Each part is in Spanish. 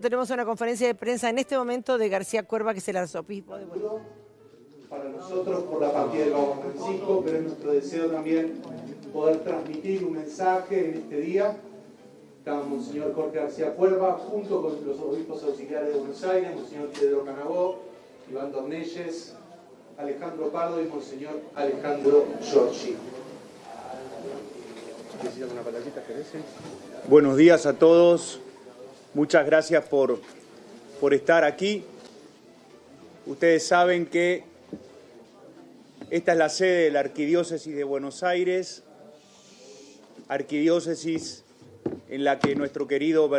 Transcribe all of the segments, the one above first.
Tenemos una conferencia de prensa en este momento de García Cuerva, que es el arzobispo de Buenos Aires. Para nosotros por la partida del Papa Francisco, pero es nuestro deseo también poder transmitir un mensaje en este día. Está Monseñor Jorge García Cuerva, junto con los obispos auxiliares de Buenos Aires, Monseñor Pedro Canagó, Iván Dornelles, Alejandro Pardo y Monseñor Alejandro Giorgi. Buenos días a todos. Muchas gracias por estar aquí. Ustedes saben que esta es la sede de la Arquidiócesis de Buenos Aires, arquidiócesis en la que nuestro querido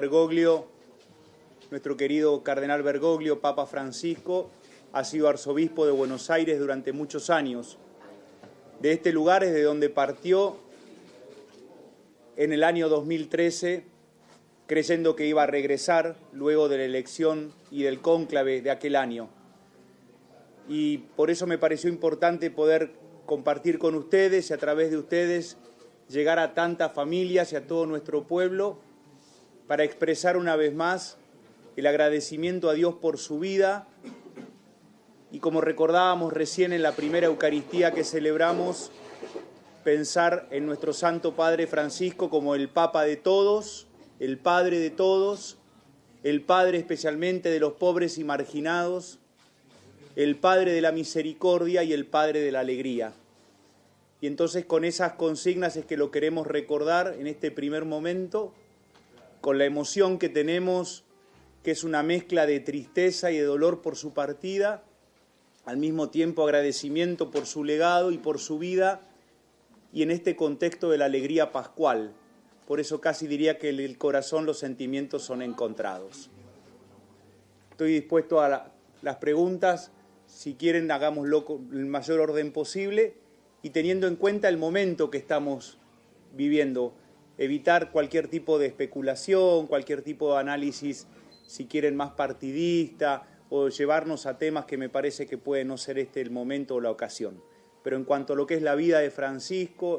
cardenal Bergoglio, Papa Francisco, ha sido arzobispo de Buenos Aires durante muchos años. De este lugar es de donde partió en el año 2013, creyendo que iba a regresar luego de la elección y del cónclave de aquel año. Y por eso me pareció importante poder compartir con ustedes y a través de ustedes llegar a tantas familias y a todo nuestro pueblo para expresar una vez más el agradecimiento a Dios por su vida y, como recordábamos recién en la primera Eucaristía que celebramos, pensar en nuestro Santo Padre Francisco como el Papa de todos, el Padre de todos, el Padre especialmente de los pobres y marginados, el Padre de la misericordia y el Padre de la alegría. Y entonces con esas consignas es que lo queremos recordar en este primer momento, con la emoción que tenemos, que es una mezcla de tristeza y de dolor por su partida, al mismo tiempo agradecimiento por su legado y por su vida, y en este contexto de la alegría pascual. Por eso casi diría que en el corazón los sentimientos son encontrados. Estoy dispuesto a las preguntas, si quieren hagámoslo con el mayor orden posible y teniendo en cuenta el momento que estamos viviendo, evitar cualquier tipo de especulación, cualquier tipo de análisis, si quieren más partidista, o llevarnos a temas que me parece que puede no ser este el momento o la ocasión. Pero en cuanto a lo que es la vida de Francisco,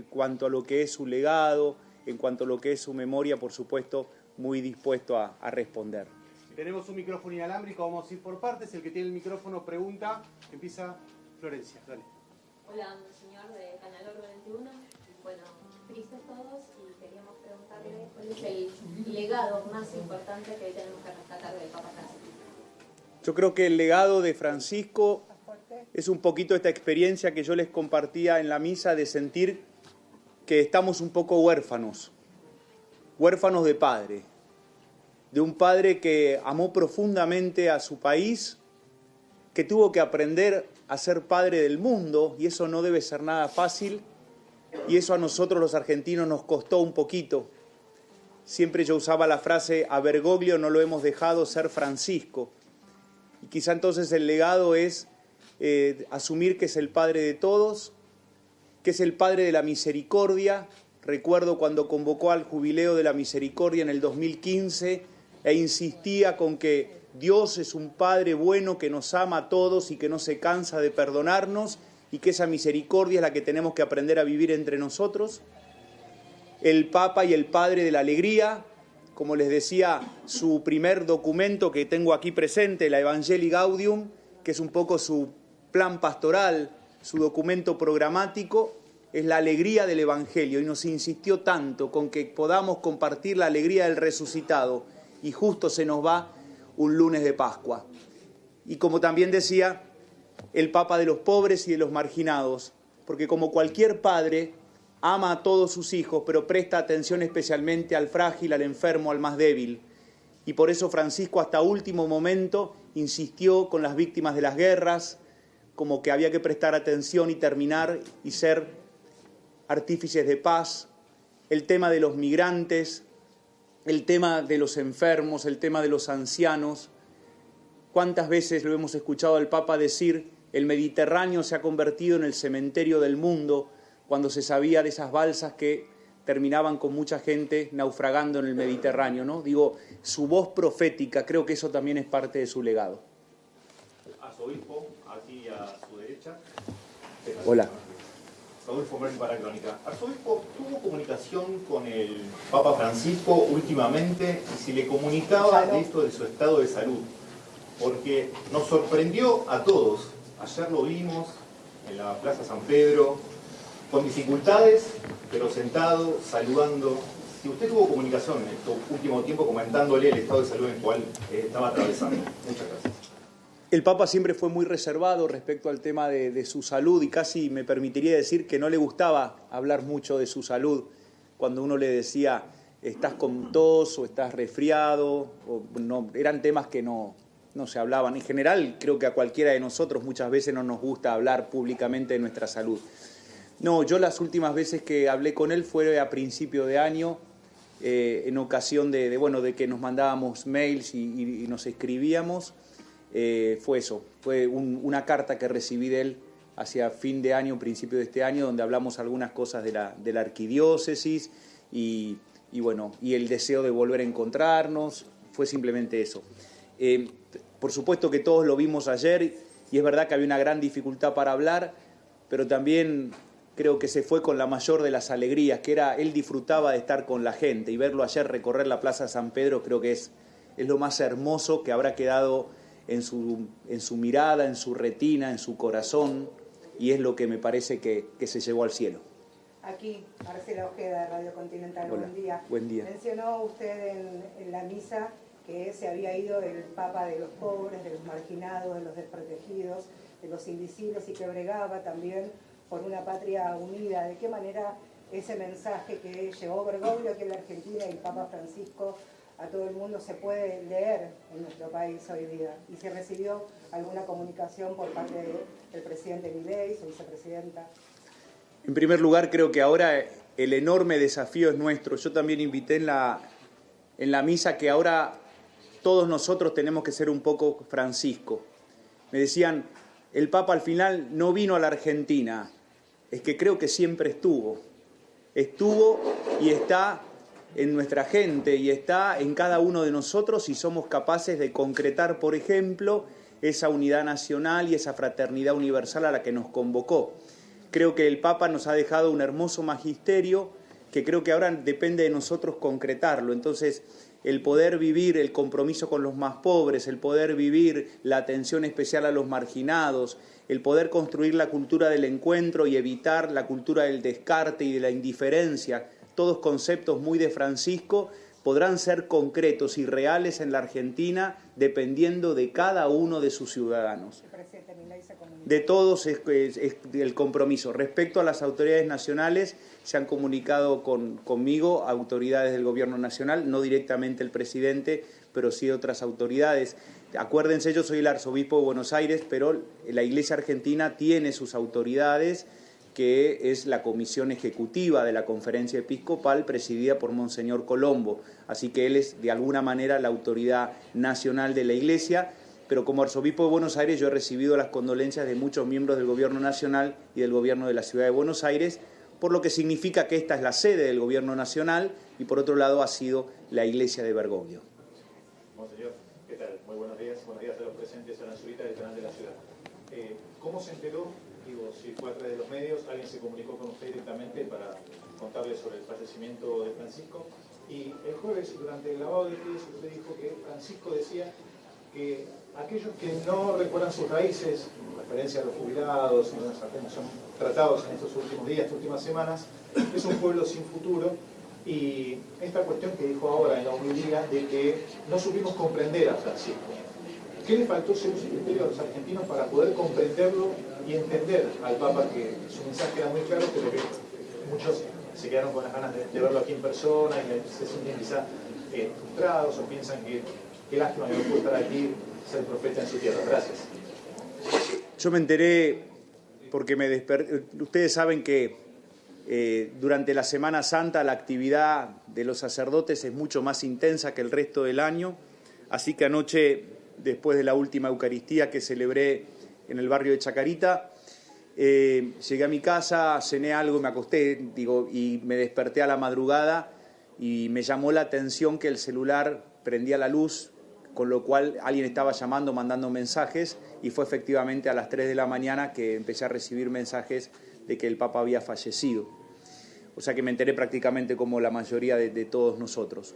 cuanto a lo que es su legado, en cuanto a lo que es su memoria, por supuesto, muy dispuesto a responder. Tenemos un micrófono inalámbrico, vamos a ir por partes. El que tiene el micrófono pregunta. Empieza Florencia, dale. Hola, señor de Canal Oro 21. Bueno, tristes todos y queríamos preguntarle cuál es el legado más importante que hoy tenemos que rescatar del Papa Francisco. Yo creo que el legado de Francisco es un poquito esta experiencia que yo les compartía en la misa de sentir que estamos un poco huérfanos de padre, de un padre que amó profundamente a su país, que tuvo que aprender a ser padre del mundo, y eso no debe ser nada fácil, y eso a nosotros los argentinos nos costó un poquito. Siempre yo usaba la frase, a Bergoglio no lo hemos dejado ser Francisco, y quizá entonces el legado es asumir que es el padre de todos, que es el Padre de la Misericordia. Recuerdo cuando convocó al Jubileo de la Misericordia en el 2015 e insistía con que Dios es un Padre bueno que nos ama a todos y que no se cansa de perdonarnos y que esa misericordia es la que tenemos que aprender a vivir entre nosotros. El Papa y el Padre de la Alegría, como les decía, su primer documento que tengo aquí presente, la Evangelii Gaudium, que es un poco su plan pastoral, su documento programático, es la alegría del Evangelio, y nos insistió tanto con que podamos compartir la alegría del resucitado, y justo se nos va un lunes de Pascua. Y como también decía, el Papa de los pobres y de los marginados, porque como cualquier padre, ama a todos sus hijos, pero presta atención especialmente al frágil, al enfermo, al más débil. Y por eso Francisco hasta último momento insistió con las víctimas de las guerras, como que había que prestar atención y terminar y ser artífices de paz, el tema de los migrantes, el tema de los enfermos, el tema de los ancianos. ¿Cuántas veces lo hemos escuchado al Papa decir, el Mediterráneo se ha convertido en el cementerio del mundo, cuando se sabía de esas balsas que terminaban con mucha gente naufragando en el Mediterráneo, ¿no? Digo, su voz profética, creo que eso también es parte de su legado. Arzobispo, aquí a su derecha. Hola. Rodolfo Merli para Crónica. Arzobispo, ¿tuvo comunicación con el Papa Francisco últimamente y si le comunicaba de esto de su estado de salud? Porque nos sorprendió a todos. Ayer lo vimos en la Plaza San Pedro, con dificultades, pero sentado, saludando. Si usted tuvo comunicación en este último tiempo comentándole el estado de salud en el cual estaba atravesando. Muchas gracias. El Papa siempre fue muy reservado respecto al tema de su salud y casi me permitiría decir que no le gustaba hablar mucho de su salud cuando uno le decía estás con tos o estás resfriado, o no, eran temas que no se hablaban. En general creo que a cualquiera de nosotros muchas veces no nos gusta hablar públicamente de nuestra salud. No, yo las últimas veces que hablé con él fue a principio de año, en ocasión de que nos mandábamos mails y nos escribíamos. Fue eso, fue una carta que recibí de él hacia fin de año, principio de este año, donde hablamos algunas cosas de la arquidiócesis y el deseo de volver a encontrarnos, fue simplemente eso. Por supuesto que todos lo vimos ayer y es verdad que había una gran dificultad para hablar, pero también creo que se fue con la mayor de las alegrías, que era él disfrutaba de estar con la gente y verlo ayer recorrer la Plaza San Pedro creo que es lo más hermoso que habrá quedado en su mirada, en su retina, en su corazón, y es lo que me parece que se llevó al cielo. Aquí, Marcela Ojeda, de Radio Continental. Hola, buen día. buen día. Mencionó usted en la misa que se había ido el Papa de los pobres, de los marginados, de los desprotegidos, de los invisibles, y que bregaba también por una patria unida. ¿De qué manera ese mensaje que llevó Bergoglio aquí en la Argentina y el Papa Francisco a todo el mundo se puede leer en nuestro país hoy día? ¿Y se recibió alguna comunicación por parte del presidente Milei, su vicepresidenta? En primer lugar, creo que ahora el enorme desafío es nuestro. Yo también invité en la misa que ahora todos nosotros tenemos que ser un poco Francisco. Me decían, el Papa al final no vino a la Argentina. Es que creo que siempre estuvo y está en nuestra gente y está en cada uno de nosotros si somos capaces de concretar, por ejemplo, esa unidad nacional y esa fraternidad universal a la que nos convocó. Creo que el Papa nos ha dejado un hermoso magisterio que creo que ahora depende de nosotros concretarlo. Entonces, el poder vivir el compromiso con los más pobres, el poder vivir la atención especial a los marginados, el poder construir la cultura del encuentro y evitar la cultura del descarte y de la indiferencia, todos conceptos muy de Francisco, podrán ser concretos y reales en la Argentina dependiendo de cada uno de sus ciudadanos. De todos es el compromiso. Respecto a las autoridades nacionales, se han comunicado conmigo autoridades del Gobierno Nacional, no directamente el presidente, pero sí otras autoridades. Acuérdense, yo soy el arzobispo de Buenos Aires, pero la Iglesia Argentina tiene sus autoridades, que es la comisión ejecutiva de la Conferencia Episcopal presidida por Monseñor Colombo. Así que él es de alguna manera la autoridad nacional de la Iglesia, pero como arzobispo de Buenos Aires yo he recibido las condolencias de muchos miembros del Gobierno Nacional y del Gobierno de la Ciudad de Buenos Aires, por lo que significa que esta es la sede del Gobierno Nacional y por otro lado ha sido la Iglesia de Bergoglio. Monseñor, ¿qué tal? Muy buenos días a los presentes a la Zurita del canal de la ciudad. ¿Cómo se enteró? Digo, si fue a través de los medios, alguien se comunicó con usted directamente para contarle sobre el fallecimiento de Francisco. Y el jueves, durante el lavado de pies, usted dijo que Francisco decía que aquellos que no recuerdan sus raíces, en referencia a los jubilados, a cómo son tratados en estos últimos días, estas últimas semanas, es un pueblo sin futuro. Y esta cuestión que dijo ahora en la homilía de que no supimos comprender a Francisco. ¿Qué le faltó según su criterio a los argentinos para poder comprenderlo y entender al Papa, que su mensaje era muy claro, pero que muchos se quedaron con las ganas de verlo aquí en persona y se sienten quizá frustrados o piensan que qué lástima que no pudo estar aquí, ser profeta en su tierra? Gracias. Yo me enteré porque me desperté. Ustedes saben que durante la Semana Santa la actividad de los sacerdotes es mucho más intensa que el resto del año, así que anoche, después de la última Eucaristía que celebré en el barrio de Chacarita, llegué a mi casa, cené algo, me acosté, y me desperté a la madrugada y me llamó la atención que el celular prendía la luz, con lo cual alguien estaba llamando, mandando mensajes, y fue efectivamente a las 3 de la mañana que empecé a recibir mensajes de que el Papa había fallecido. O sea que me enteré prácticamente como la mayoría de todos nosotros.